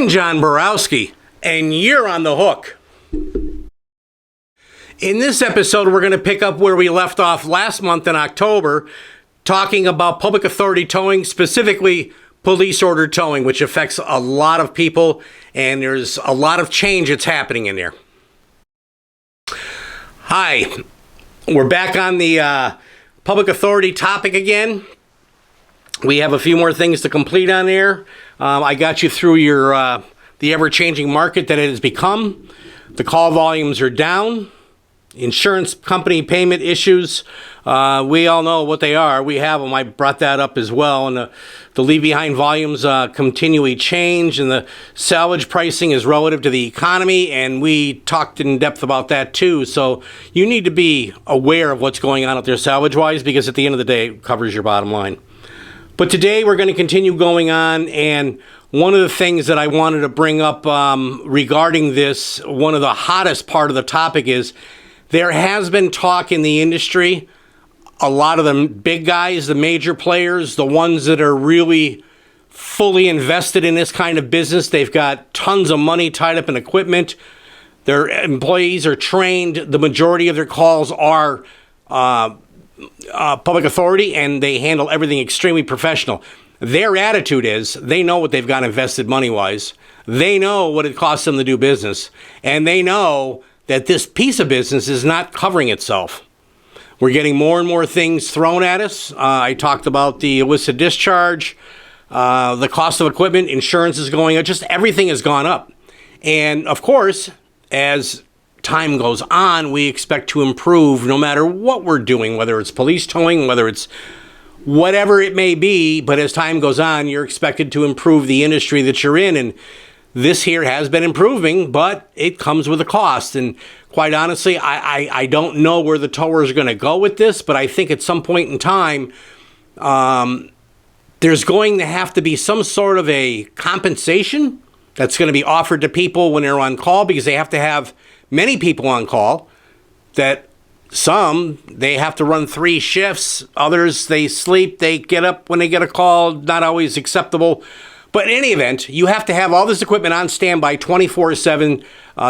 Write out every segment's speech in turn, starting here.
I'm John Borowski, and you're on the hook. In this episode, we're going to pick up where we left off last month in October, talking about public authority towing, specifically police order towing, which affects a lot of people, and there's a lot of change that's happening in there. Hi, we're back on the public authority topic again. We have a few more things to complete on there. I got you through your the ever-changing market that it has become. The call volumes are down. Insurance company payment issues, we all know what they are. We have them. I brought that up as well. And the leave-behind volumes continually change, and the salvage pricing is relative to the economy, and we talked in depth about that too. So you need to be aware of what's going on out there salvage-wise, because at the end of the day, it covers your bottom line. But today we're going to continue going on, and one of the things that I wanted to bring up regarding this, one of the hottest part of the topic is there has been talk in the industry, a lot of the big guys, the major players, the ones that are really fully invested in this kind of business. They've got tons of money tied up in equipment. Their employees are trained. The majority of their calls are public authority, and they handle everything extremely professional. Their attitude is they know what they've got invested money-wise. They know what it costs them to do business, and they know that this piece of business is not covering itself. We're getting more and more things thrown at us. I talked about the illicit discharge, the cost of equipment, insurance is going up, just everything has gone up. And of course, as time goes on, we expect to improve no matter what we're doing, whether it's police towing, whether it's whatever it may be. But as time goes on, you're expected to improve the industry that you're in. And this here has been improving, but it comes with a cost. And quite honestly, I don't know where the towers are going to go with this, but I think at some point in time, there's going to have to be some sort of a compensation that's going to be offered to people when they're on call, because they have to have many people on call. That some, they have to run 3 shifts. Others, they sleep, they get up when they get a call, not always acceptable. But in any event, you have to have all this equipment on standby 24/7,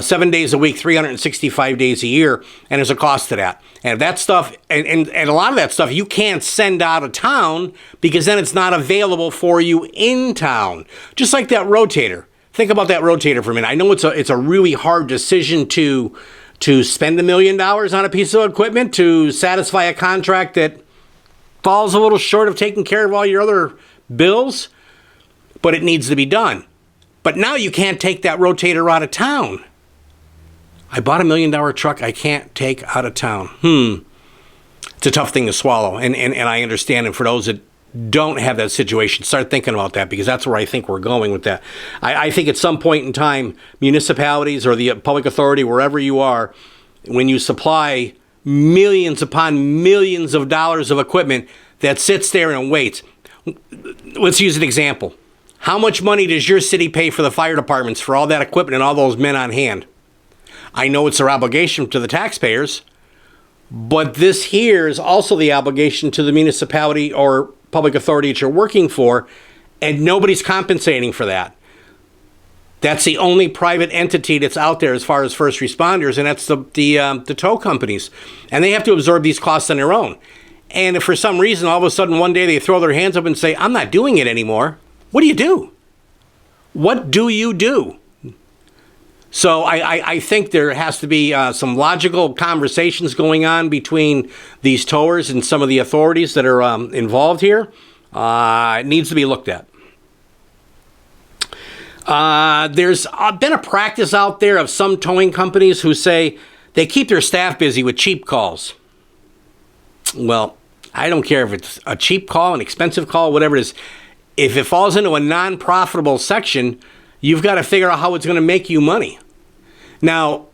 7 days a week, 365 days a year, and there's a cost to that. And that stuff, and a lot of that stuff, you can't send out of town because then it's not available for you in town. Just like that rotator. Think about that rotator for a minute. I know it's a really hard decision to spend $1 million on a piece of equipment to satisfy a contract that falls a little short of taking care of all your other bills. But it needs to be done. But now you can't take that rotator out of town. I bought a $1 million truck I can't take out of town. It's a tough thing to swallow. And I understand. And for those that don't have that situation, start thinking about that, because that's where I think we're going with that. I think at some point in time, municipalities or the public authority, wherever you are, when you supply millions upon millions of dollars of equipment that sits there and waits. Let's use an example. How much money does your city pay for the fire departments for all that equipment and all those men on hand? I know it's their obligation to the taxpayers, but this here is also the obligation to the municipality or public authority that you're working for, and nobody's compensating for that. That's the only private entity that's out there as far as first responders, and that's the tow companies. And they have to absorb these costs on their own. And if for some reason all of a sudden one day they throw their hands up and say, I'm not doing it anymore, what do you do? What do you do? So I think there has to be some logical conversations going on between these towers and some of the authorities that are involved here. It needs to be looked at. There's been a practice out there of some towing companies who say they keep their staff busy with cheap calls. Well, I don't care if it's a cheap call, an expensive call, whatever it is. If it falls into a non-profitable section, you've got to figure out how it's going to make you money. Now,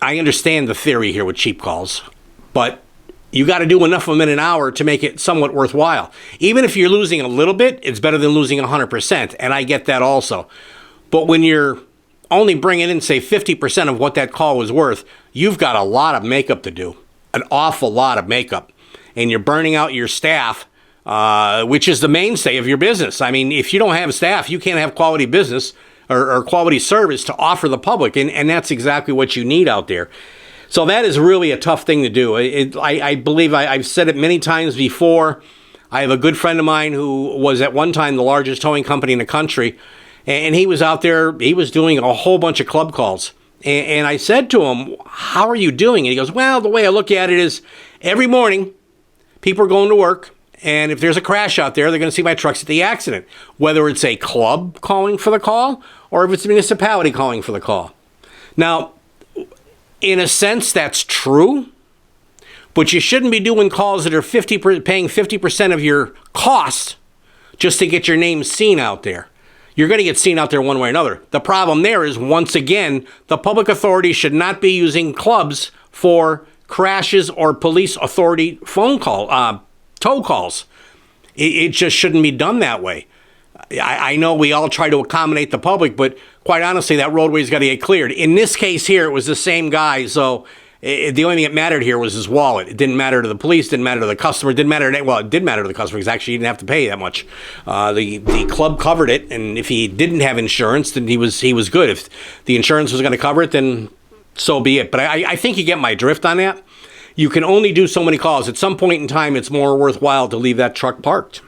I understand the theory here with cheap calls, but you got to do enough of them in an hour to make it somewhat worthwhile. Even if you're losing a little bit, it's better than losing 100%, and I get that also. But when you're only bringing in, say, 50% of what that call was worth, you've got a lot of makeup to do, an awful lot of makeup, and you're burning out your staff, which is the mainstay of your business. I mean, if you don't have staff, you can't have quality business. or quality service to offer the public, and that's exactly what you need out there. So that is really a tough thing to do. I believe I've said it many times before. I have a good friend of mine who was at one time the largest towing company in the country, and he was out there, he was doing a whole bunch of club calls. And I said to him, how are you doing? And he goes, well, the way I look at it is every morning people are going to work, and if there's a crash out there, they're going to see my trucks at the accident, whether it's a club calling for the call or if it's a municipality calling for the call. Now, in a sense, that's true, but you shouldn't be doing calls that are paying 50% of your cost just to get your name seen out there. You're going to get seen out there one way or another. The problem there is, once again, the public authority should not be using clubs for crashes or police authority tow calls. It just shouldn't be done that way. I know we all try to accommodate the public, but quite honestly, that roadway's got to get cleared. In this case here, it was the same guy, so the only thing that mattered here was his wallet. It didn't matter to the police, didn't matter to the customer, it did matter to the customer because actually he didn't have to pay that much. The club covered it, and if he didn't have insurance, then he was good. If the insurance was going to cover it, then so be it. But I think you get my drift on that. You can only do so many calls. At some point in time, it's more worthwhile to leave that truck parked.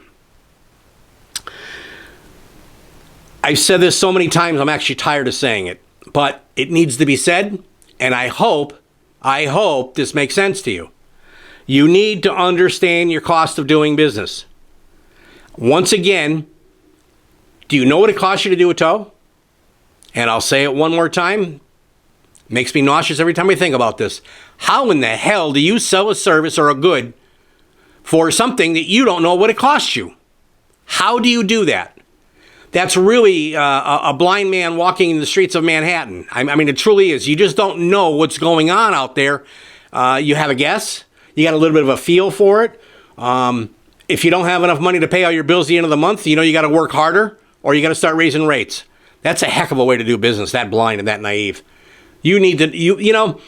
I've said this so many times, I'm actually tired of saying it, but it needs to be said, and I hope this makes sense to you. You need to understand your cost of doing business. Once again, do you know what it costs you to do a tow? And I'll say it one more time. Makes me nauseous every time I think about this. How in the hell do you sell a service or a good for something that you don't know what it costs you? How do you do that? That's really a blind man walking in the streets of Manhattan. I mean, it truly is. You just don't know what's going on out there. You have a guess. You got a little bit of a feel for it. If you don't have enough money to pay all your bills at the end of the month, you know you got to work harder or you got to start raising rates. That's a heck of a way to do business, that blind and that naive. You need to, you know,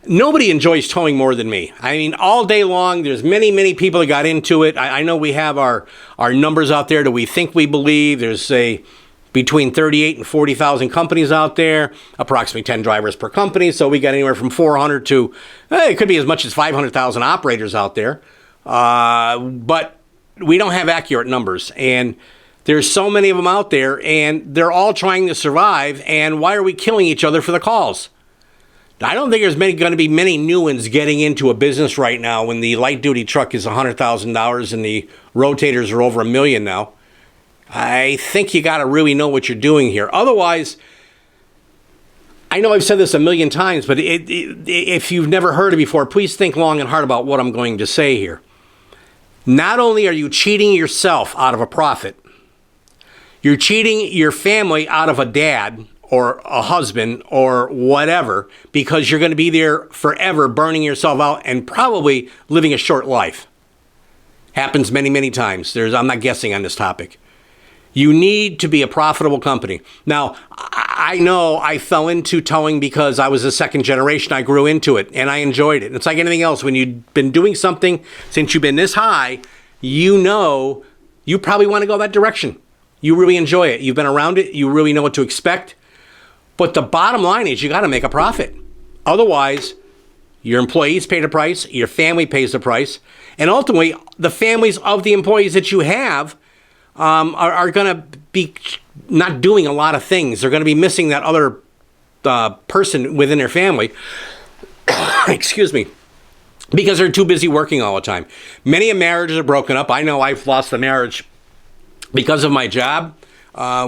nobody enjoys towing more than me. I mean, all day long, there's many, many people that got into it. I know we have our numbers out there that we think we believe. There's, say, between 38 and 40,000 companies out there, approximately 10 drivers per company. So we got anywhere from 400 to, it could be as much as 500,000 operators out there. But we don't have accurate numbers. And there's so many of them out there, and they're all trying to survive. And why are we killing each other for the calls? I don't think there's going to be many new ones getting into a business right now when the light-duty truck is $100,000 and the rotators are over $1 million now. I think you got to really know what you're doing here. Otherwise, I know I've said this a million times, but if you've never heard it before, please think long and hard about what I'm going to say here. Not only are you cheating yourself out of a profit, you're cheating your family out of a dad or a husband or whatever, because you're going to be there forever burning yourself out and probably living a short life. Happens many, many times. I'm not guessing on this topic. You need to be a profitable company. Now, I know I fell into towing because I was a second generation. I grew into it and I enjoyed it. It's like anything else. When you've been doing something since you've been this high, you know you probably want to go that direction. You really enjoy it. You've been around it. You really know what to expect. But the bottom line is you got to make a profit. Otherwise, your employees pay the price, your family pays the price, and ultimately, the families of the employees that you have are going to be not doing a lot of things. They're going to be missing that other person within their family, excuse me, because they're too busy working all the time. Many marriages are broken up. I know I've lost a marriage because of my job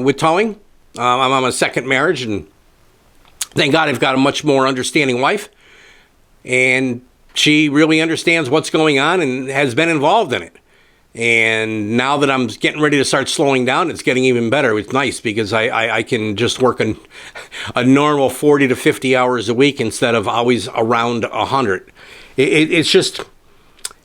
with towing. I'm on a second marriage, and thank God I've got a much more understanding wife, and she really understands what's going on and has been involved in it. And now that I'm getting ready to start slowing down, it's getting even better. It's nice because I can just work a normal 40 to 50 hours a week instead of always around 100. It's just,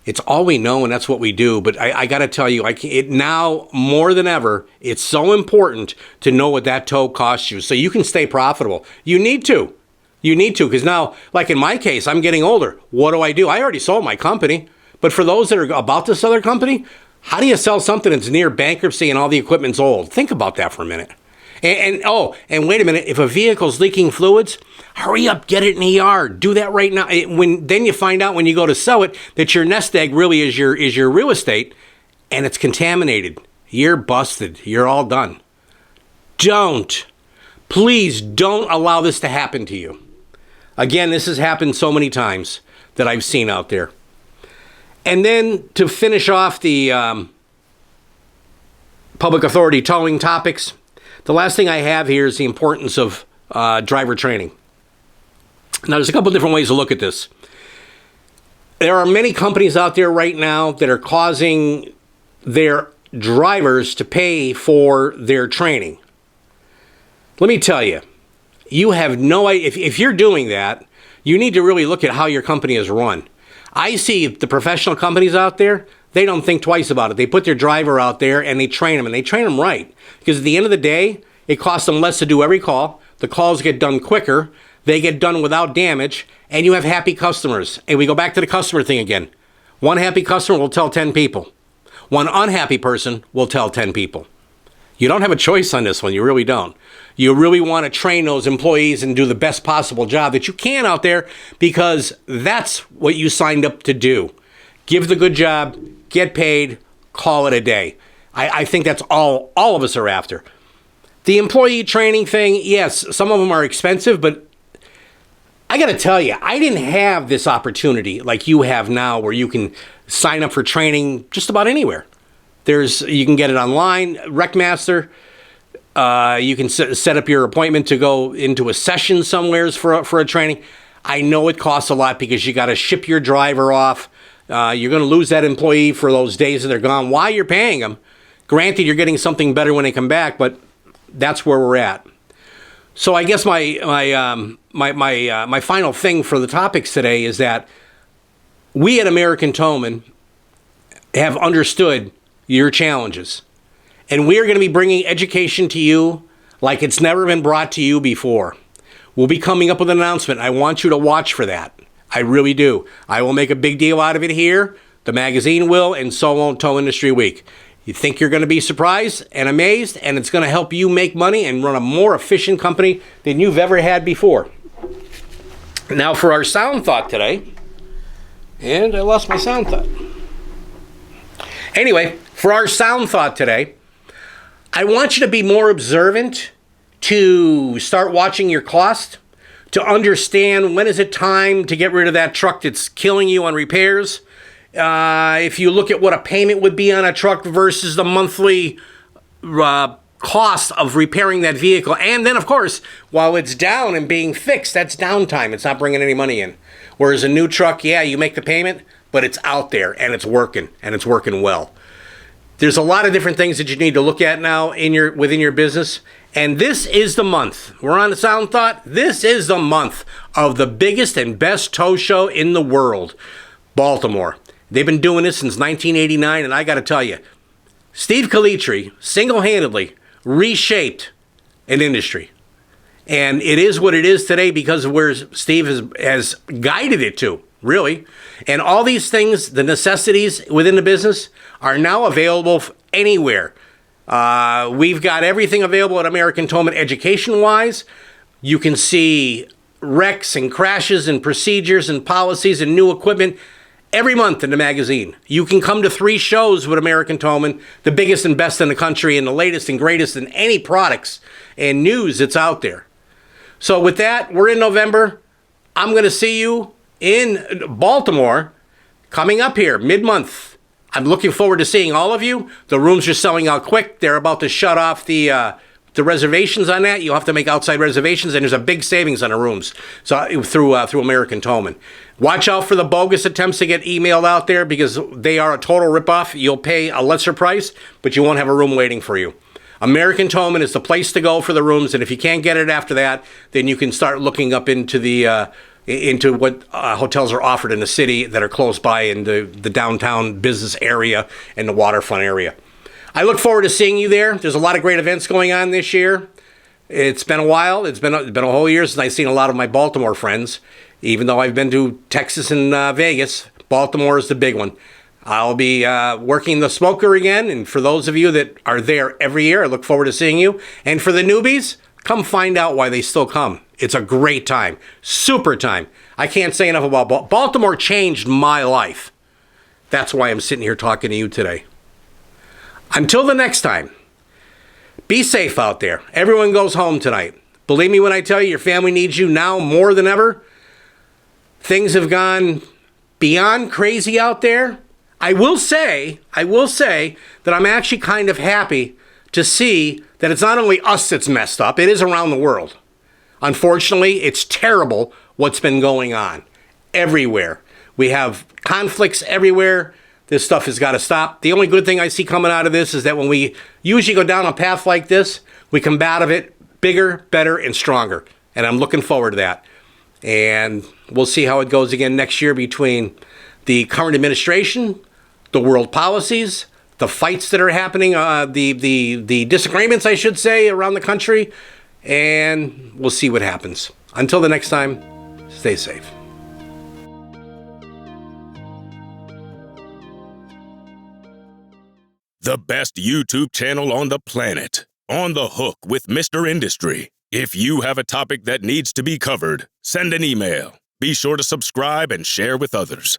it's all we know, and that's what we do. But I got to tell you, now more than ever, it's so important to know what that tow costs you so you can stay profitable. You need to. You need to, because now, like in my case, I'm getting older. What do? I already sold my company. But for those that are about to sell their company, how do you sell something that's near bankruptcy and all the equipment's old? Think about that for a minute. And wait a minute, if a vehicle's leaking fluids, hurry up, get it in the ER. Do that right now. Then you find out when you go to sell it that your nest egg really is your real estate, and it's contaminated. You're busted. You're all done. Please don't allow this to happen to you. Again, this has happened so many times that I've seen out there. And then to finish off the public authority towing topics, the last thing I have here is the importance of driver training. Now, there's a couple different ways to look at this. There are many companies out there right now that are causing their drivers to pay for their training. Let me tell you, you have no idea. If you're doing that, you need to really look at how your company is run. I see the professional companies out there, they don't think twice about it. They put their driver out there and they train them, and they train them right. Because at the end of the day, it costs them less to do every call. The calls get done quicker. They get done without damage, and you have happy customers. And we go back to the customer thing again. One happy customer will tell 10 people. One unhappy person will tell 10 people. You don't have a choice on this one. You really don't. You really want to train those employees and do the best possible job that you can out there, because that's what you signed up to do. Give the good job, get paid, call it a day. I think that's all of us are after. The employee training thing, yes, some of them are expensive, but I got to tell you, I didn't have this opportunity like you have now where you can sign up for training just about anywhere. You can get it online, RecMaster. You can set up your appointment to go into a session somewheres for a training. I know it costs a lot because you got to ship your driver off. You're going to lose that employee for those days that they're gone while you're paying them. Granted, you're getting something better when they come back, but that's where we're at. So I guess my final thing for the topics today is that we at American Towman have understood your challenges. And we are going to be bringing education to you like it's never been brought to you before. We'll be coming up with an announcement. I want you to watch for that. I really do. I will make a big deal out of it here. The magazine will, and so will Tow Industry Week. You think you're going to be surprised and amazed, and it's going to help you make money and run a more efficient company than you've ever had before. Now for our sound thought today. And I lost my sound thought. Anyway, for our sound thought today, I want you to be more observant, to start watching your cost, to understand when is it time to get rid of that truck that's killing you on repairs. If you look at what a payment would be on a truck versus the monthly cost of repairing that vehicle. And then, of course, while it's down and being fixed, that's downtime. It's not bringing any money in. Whereas a new truck, yeah, you make the payment, but it's out there and it's working well. There's a lot of different things that you need to look at now within your business. And this is the month. We're on the Sound Thought. This is the month of the biggest and best tow show in the world, Baltimore. They've been doing this since 1989, and I got to tell you, Steve Calitri single-handedly reshaped an industry. And it is what it is today because of where Steve has guided it to, really. And all these things, the necessities within the business, are now available anywhere. We've got everything available at American Towman education-wise. You can see wrecks and crashes and procedures and policies and new equipment every month in the magazine. You can come to 3 shows with American Towman, the biggest and best in the country and the latest and greatest in any products and news that's out there. So with that, we're in November. I'm going to see you in Baltimore coming up here mid-month. I'm looking forward to seeing all of you. The rooms are selling out quick. They're about to shut off the reservations on that. You'll have to make outside reservations, and there's a big savings on the rooms through American Towman. Watch out for the bogus attempts to get emailed out there because they are a total ripoff. You'll pay a lesser price, but you won't have a room waiting for you. American Towman is the place to go for the rooms, and if you can't get it after that, then you can start looking up into what hotels are offered in the city that are close by in the downtown business area and the waterfront area. I look forward to seeing you there. There's a lot of great events going on this year. It's been a while. It's been a whole year since I've seen a lot of my Baltimore friends. Even though I've been to Texas and Vegas, Baltimore is the big one. I'll be working the smoker again. And for those of you that are there every year, I look forward to seeing you. And for the newbies, come find out why they still come. It's a great time. Super time. I can't say enough about Baltimore changed my life. That's why I'm sitting here talking to you today. Until the next time, be safe out there. Everyone goes home tonight. Believe me when I tell you, your family needs you now more than ever. Things have gone beyond crazy out there. I will say that I'm actually kind of happy to see that it's not only us that's messed up, it is around the world. Unfortunately, it's terrible what's been going on everywhere. We have conflicts everywhere. This stuff has got to stop. The only good thing I see coming out of this is that when we usually go down a path like this, we come out of it bigger, better, and stronger. And I'm looking forward to that. And we'll see how it goes again next year between the current administration, the world policies, the fights that are happening, the disagreements, I should say, around the country. And we'll see what happens. Until the next time, stay safe. The best YouTube channel on the planet. On the Hook with Mr. Industry. If you have a topic that needs to be covered, send an email. Be sure to subscribe and share with others.